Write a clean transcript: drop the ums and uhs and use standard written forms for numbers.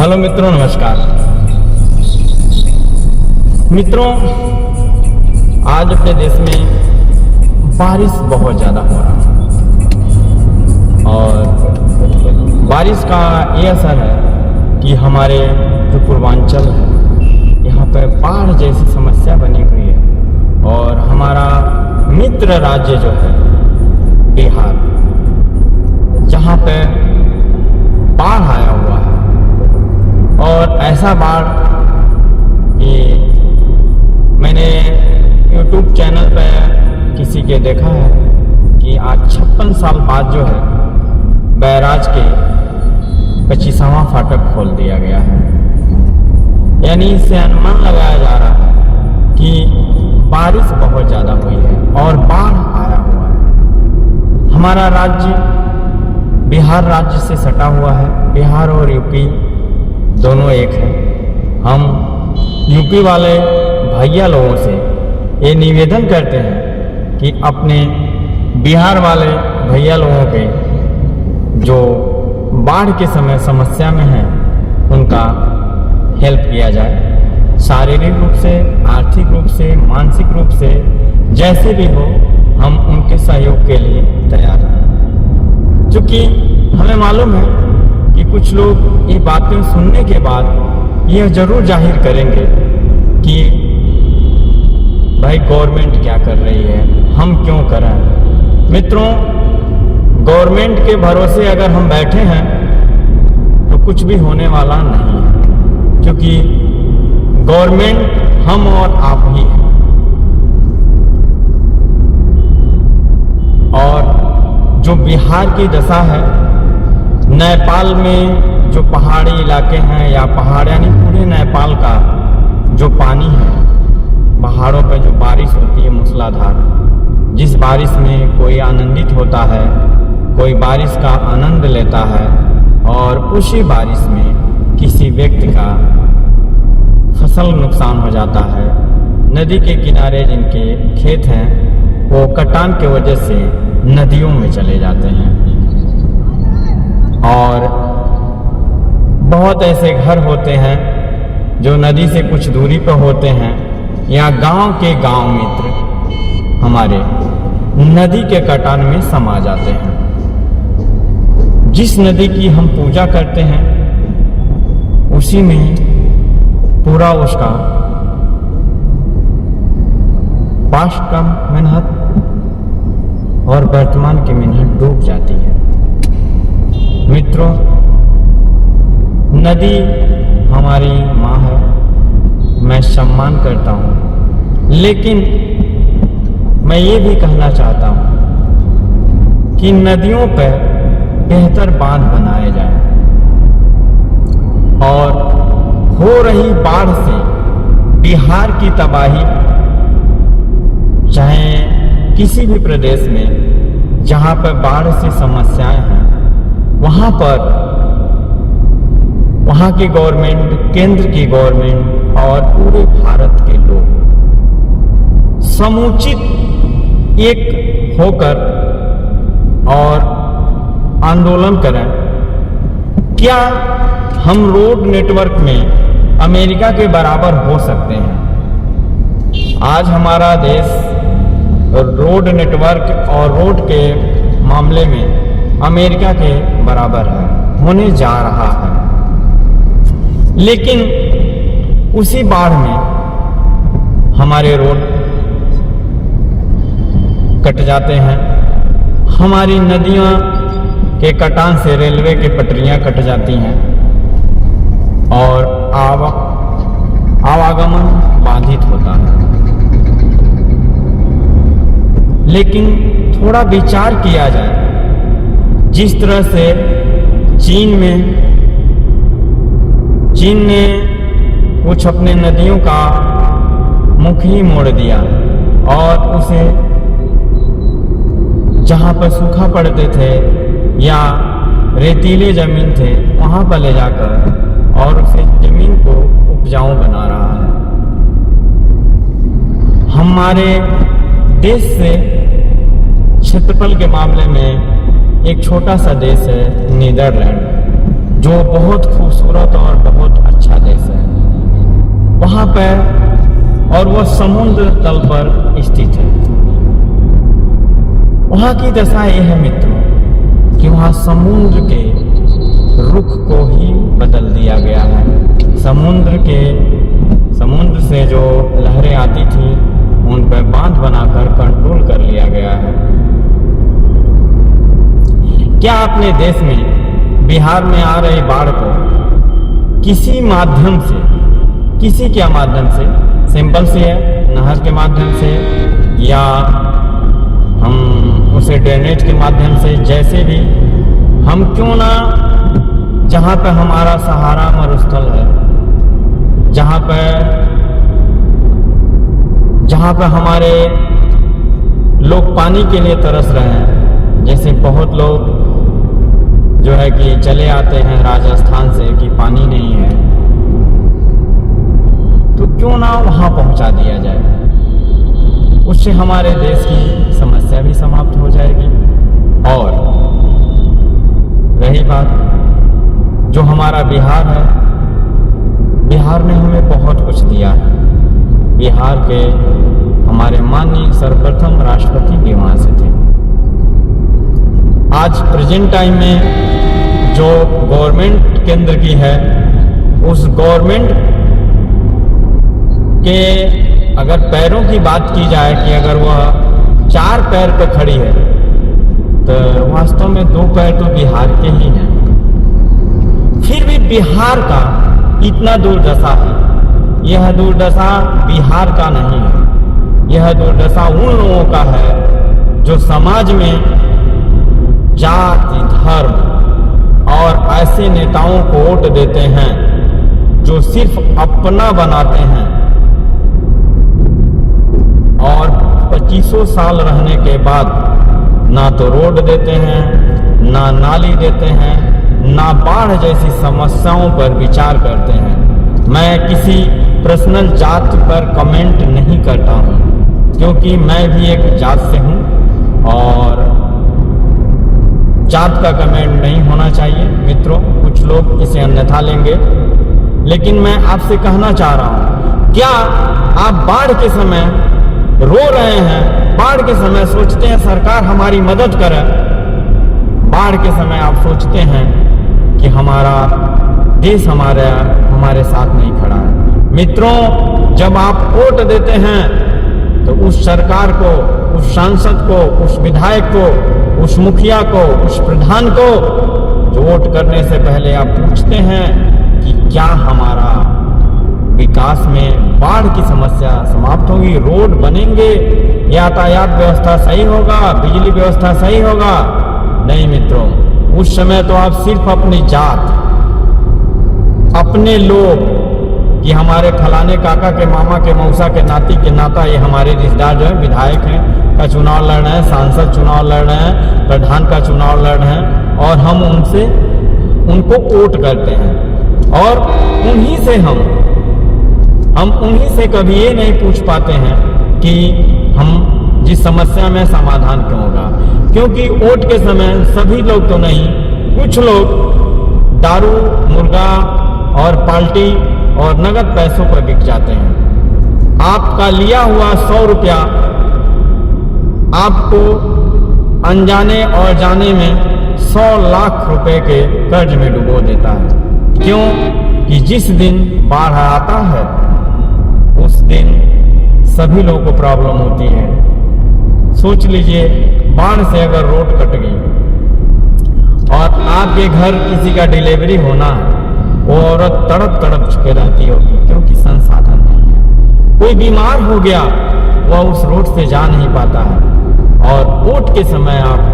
Hello मित्रों, नमस्कार। मित्रों, आज अपने देश में बारिश बहुत ज़्यादा हो रहा है और बारिश का ये असर है कि हमारे जो पूर्वांचल है यहाँ पर बाढ़ जैसी समस्या बनी हुई है और हमारा मित्र राज्य जो है बिहार, जहाँ पे बाढ़ आया हुआ है और ऐसा बाढ़ कि मैंने YouTube चैनल पे किसी के देखा है कि आज 56 साल बाद जो है बैराज के 25वां फाटक खोल दिया गया है। यानी इससे अनुमान लगाया जा रहा है कि बारिश बहुत ज़्यादा हुई है और बाढ़ आया हुआ है। हमारा राज्य बिहार राज्य से सटा हुआ है। बिहार और यूपी दोनों एक है। हम यूपी वाले भैया लोगों से ये निवेदन करते हैं कि अपने बिहार वाले भैया लोगों के जो बाढ़ के समय समस्या में हैं उनका हेल्प किया जाए, शारीरिक रूप से, आर्थिक रूप से, मानसिक रूप से, जैसे भी हो हम उनके सहयोग के लिए तैयार हैं। क्योंकि हमें मालूम है कि कुछ लोग ये बातें सुनने के बाद यह जरूर जाहिर करेंगे कि भाई गवर्नमेंट क्या कर रही है, हम क्यों करें। मित्रों, गवर्नमेंट के भरोसे अगर हम बैठे हैं तो कुछ भी होने वाला नहीं है, क्योंकि गवर्नमेंट हम और आप ही हैं। और जो बिहार की दशा है, नेपाल में जो पहाड़ी इलाके हैं या पहाड़ यानी पूरे नेपाल का जो पानी है, पहाड़ों पर जो बारिश होती है मूसलाधार, जिस बारिश में कोई आनंदित होता है, कोई बारिश का आनंद लेता है और उसी बारिश में किसी व्यक्ति का फसल नुकसान हो जाता है। नदी के किनारे जिनके खेत हैं वो कटान की वजह से नदियों में चले जाते हैं और बहुत ऐसे घर होते हैं जो नदी से कुछ दूरी पर होते हैं या गांव के गांव मित्र हमारे नदी के कटान में समा जाते हैं। जिस नदी की हम पूजा करते हैं उसी में पूरा उसका पास्ट का मेहनत और वर्तमान की मेहनत डूब जाती है। मित्रों, नदी हमारी माँ है, मैं सम्मान करता हूँ, लेकिन मैं ये भी कहना चाहता हूँ कि नदियों पर बेहतर बांध बनाए जाए और हो रही बाढ़ से बिहार की तबाही, चाहे किसी भी प्रदेश में जहाँ पर बाढ़ से समस्याएं हैं, वहाँ पर वहाँ की गवर्नमेंट, केंद्र की गवर्नमेंट और पूरे भारत के लोग समुचित एक होकर और आंदोलन करें। क्या हम रोड नेटवर्क में अमेरिका के बराबर हो सकते हैं? आज हमारा देश रोड नेटवर्क और रोड के मामले में अमेरिका के बराबर है, होने जा रहा है। लेकिन उसी बाढ़ में हमारे रोड कट जाते हैं, हमारी नदियां के कटान से रेलवे की पटरियां कट जाती हैं और आवागमन बाधित होता है। लेकिन थोड़ा विचार किया जाए, जिस तरह से चीन ने कुछ अपने नदियों का मुख ही मोड़ दिया और उसे जहाँ पर सूखा पड़ते थे या रेतीले जमीन थे वहाँ पर ले जाकर और उसे जमीन को उपजाऊ बना रहा है। हमारे देश से क्षेत्रफल के मामले में एक छोटा सा देश है नीदरलैंड, जो बहुत खूबसूरत और बहुत अच्छा देश है, वहाँ पर और वह समुद्र तल पर स्थित है। वहाँ की दशा यह है मित्रों कि वहाँ समुद्र के रुख को ही बदल दिया गया है। समुद्र से जो लहरें आती थी उन पर बांध बनाकर कंट्रोल कर लिया गया है। क्या अपने देश में बिहार में आ रही बाढ़ को किसी माध्यम से, किसी क्या माध्यम से, सिंपल सी है, नहर के माध्यम से या हम उसे ड्रेनेज के माध्यम से, जैसे भी हम क्यों ना, जहाँ पर हमारा सहारा मरुस्थल है, जहाँ पर हमारे लोग पानी के लिए तरस रहे हैं, जैसे बहुत लोग जो है कि चले आते हैं राजस्थान से कि पानी नहीं है, तो क्यों ना वहाँ पहुँचा दिया जाए। उससे हमारे देश की समस्या भी समाप्त हो जाएगी। और रही बात जो हमारा बिहार है, बिहार ने हमें बहुत कुछ दिया है। बिहार के हमारे माननीय सर्वप्रथम राष्ट्रपति भी वहाँ से थे। आज प्रेजेंट टाइम में जो गवर्नमेंट केंद्र की है, उस गवर्नमेंट के अगर पैरों की बात की जाए कि अगर वह 4 पैर पर खड़ी है, तो वास्तव में 2 पैर तो बिहार के ही हैं। फिर भी बिहार का इतना दुर्दशा है। यह दुर्दशा बिहार का नहीं है, यह दुर्दशा उन लोगों का है जो समाज में जाति, धर्म और ऐसे नेताओं को वोट देते हैं जो सिर्फ अपना बनाते हैं और 25 साल रहने के बाद ना तो रोड देते हैं, ना नाली देते हैं, ना बाढ़ जैसी समस्याओं पर विचार करते हैं। मैं किसी पर्सनल जात पर कमेंट नहीं करता हूँ, क्योंकि मैं भी एक जात से हूँ और जात का कमेंट नहीं होना चाहिए मित्रों। कुछ लोग इसे अन्यथा लेंगे, लेकिन मैं आपसे कहना चाह रहा हूँ, क्या आप बाढ़ के समय रो रहे हैं? बाढ़ के समय सोचते हैं सरकार हमारी मदद करे? बाढ़ के समय आप सोचते हैं कि हमारा देश हमारे साथ नहीं खड़ा है? मित्रों, जब आप वोट देते हैं तो उस सरकार को, उस सांसद को, उस विधायक को, उस मुखिया को, उस प्रधान को जो वोट करने से पहले आप पूछते हैं कि क्या हमारा विकास में बाढ़ की समस्या समाप्त होगी, रोड बनेंगे, यातायात व्यवस्था सही होगा, बिजली व्यवस्था सही होगा? नहीं मित्रों, उस समय तो आप सिर्फ अपनी जात, अपने लोग, कि हमारे फलाने काका के मामा के मौसा के नाती के नाता, ये हमारे रिश्तेदार जो है विधायक हैं का चुनाव लड़ रहे हैं, सांसद चुनाव लड़ रहे हैं, प्रधान का चुनाव लड़ रहे हैं, और हम उनको वोट करते हैं। और उन्हीं से हम उन्हीं से कभी ये नहीं पूछ पाते हैं कि हम जिस समस्या में समाधान क्यों होगा, क्योंकि वोट के समय सभी लोग तो नहीं, कुछ लोग दारू, मुर्गा और पार्टी और नगद पैसों पर बिक जाते हैं। आपका लिया हुआ 100 रुपया आपको अनजाने और जाने में 100 लाख रुपए के कर्ज में डुबो देता है। क्यों? कि जिस दिन बाढ़ आता है उस दिन सभी लोगों को प्रॉब्लम होती है। सोच लीजिए, बाढ़ से अगर रोड कट गई और आपके घर किसी का डिलीवरी होना है, वो औरत तड़प तड़प चुके रहती होगी, क्योंकि संसाधन नहीं है। कोई बीमार हो गया, वह उस रोड से जा नहीं पाता है। और वोट के समय आप